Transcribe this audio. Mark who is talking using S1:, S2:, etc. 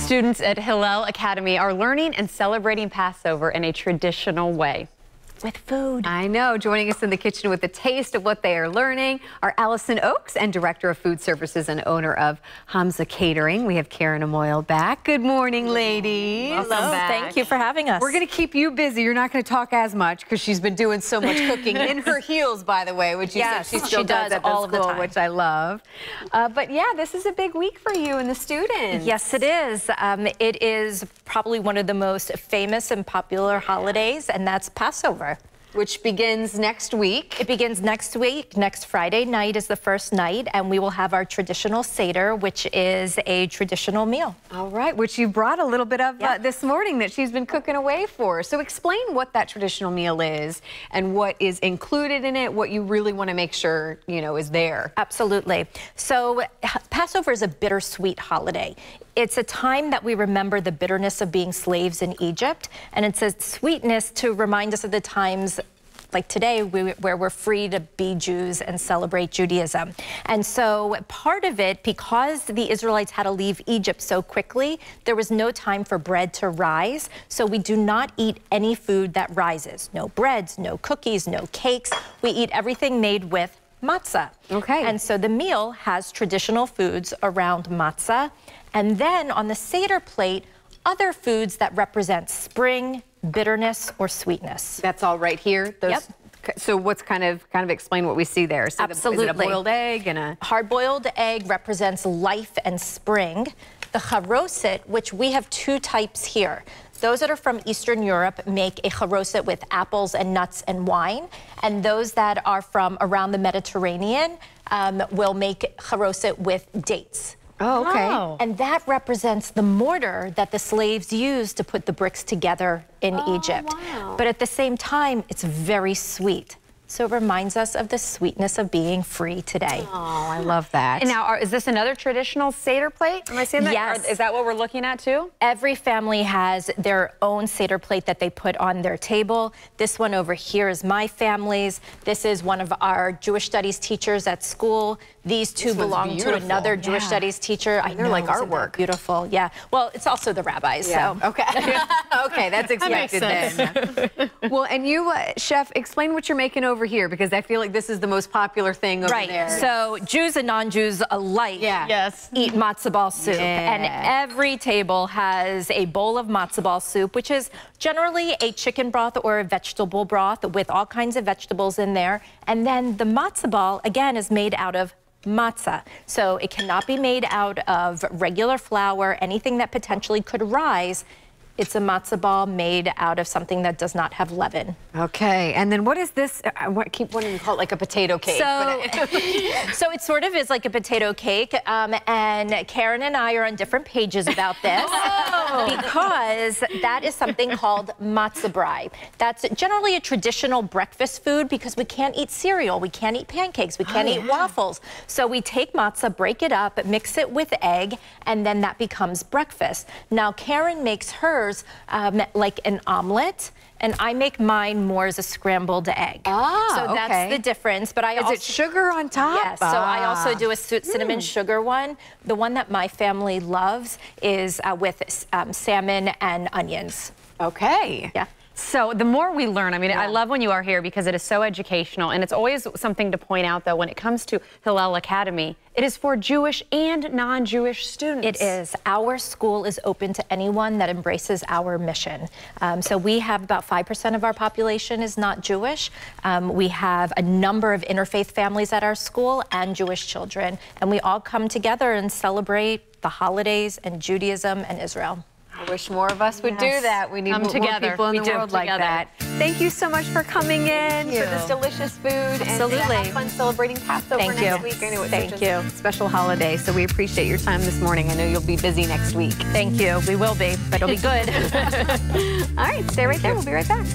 S1: Students at Hillel Academy are learning and celebrating Passover in a traditional way. With food.
S2: I know. Joining us in the kitchen with a taste of what they are learning are Allison Oakes and Director of Food Services and owner of Hamza Catering. We have Karen Amoyle back. Good morning, ladies.
S3: Welcome back. Thank you for having us.
S2: We're going to keep you busy. You're not going to talk as much because she's been doing so much cooking in her heels, by the way, which
S3: yes,
S2: she still does at
S3: all
S2: the
S3: of
S2: school,
S3: the time.
S2: which I love. But yeah, this is a big week for you and the students.
S3: Yes, it is. It is probably one of the most famous and popular holidays, and that's Passover.
S2: Which begins next week.
S3: It begins next week. Next Friday night is the first night, and we will have our traditional Seder, which is a traditional meal.
S2: All right, which you brought a little bit of this morning that she's been cooking away for. So explain what that traditional meal is and what is included in it, what you really want to make sure, you know, is there.
S3: Absolutely. So Passover is a bittersweet holiday. It's a time that we remember the bitterness of being slaves in Egypt, and it's a sweetness to remind us of the times like today where we're free to be Jews and celebrate Judaism. And so part of it, because the Israelites had to leave Egypt so quickly, there was no time for bread to rise. So we do not eat any food that rises. No breads, no cookies, no cakes. We eat everything made with matzah.
S2: Okay.
S3: And so the meal has traditional foods around matzah. And then on the Seder plate, other foods that represent spring, bitterness, or sweetness.
S2: That's all right here?
S3: Yep.
S2: So what's kind of explain what we see there? So
S3: Absolutely.
S2: Is it a boiled egg and a...
S3: Hard-boiled egg represents life and spring. The Charoset, which we have two types here. Those that are from Eastern Europe make a charoset with apples and nuts and wine. And those that are from around the Mediterranean will make charoset with dates.
S2: Oh, okay.
S3: Wow. And that represents the mortar that the slaves used to put the bricks together in Egypt.
S2: Wow.
S3: But at the same time, it's very sweet. So it reminds us of the sweetness of being free today.
S2: Oh, I love that.
S1: And now, is this another traditional Seder plate? Am I saying that?
S3: Yes.
S1: Or is that what we're looking at too?
S3: Every family has their own Seder plate that they put on their table. This one over here is my family's. This is one of our Jewish studies teachers at school. These two belong to another Jewish studies teacher. I know,
S2: they're like artwork.
S3: Beautiful, yeah. Well, it's also the rabbis, so.
S2: Okay. Okay, that's expected then. Well, and you, Chef, explain what you're making over here, because I feel like this is the most popular thing over there.
S3: So Jews and non-Jews alike eat matzo ball soup. And every table has a bowl of matzo ball soup, which is generally a chicken broth or a vegetable broth with all kinds of vegetables in there. And then the matzo ball, again, is made out of matzah. So it cannot be made out of regular flour, anything that potentially could rise. It's a matzah ball made out of something that does not have leaven.
S2: Okay, and then what is this? I keep wanting to call it like a potato cake.
S3: So, so it sort of is like a potato cake, and Karen and I are on different pages about this because that is something called matzah brei. That's generally a traditional breakfast food because we can't eat cereal, we can't eat pancakes, we can't eat waffles. So we take matzah, break it up, mix it with egg, and then that becomes breakfast. Now Karen makes hers like an omelet, and I make mine more as a scrambled egg. So that's the difference. But
S2: Is it sugar on top?
S3: Yes, so I also do a cinnamon sugar one. The one that my family loves is with salmon and onions.
S2: Okay.
S3: Yeah.
S1: So the more we learn, I mean, I love when you are here because it is so educational, and it's always something to point out, though, when it comes to Hillel Academy, it is for Jewish and non-Jewish students.
S3: It is. Our school is open to anyone that embraces our mission. So we have about 5% of our population is not Jewish. We have a number of interfaith families at our school and Jewish children, and we all come together and celebrate the holidays and Judaism and Israel.
S2: I wish more of us would do that. We need more people in the world like that. Thank you so much for coming in for this delicious food.
S3: Absolutely.
S2: And have fun celebrating Passover next week. I know it's
S3: Thank you.
S2: Special holiday, so we appreciate your time this morning. I know you'll be busy next week.
S3: Thank you. We will be, but it'll be good.
S2: All right, stay right there. We'll be right back.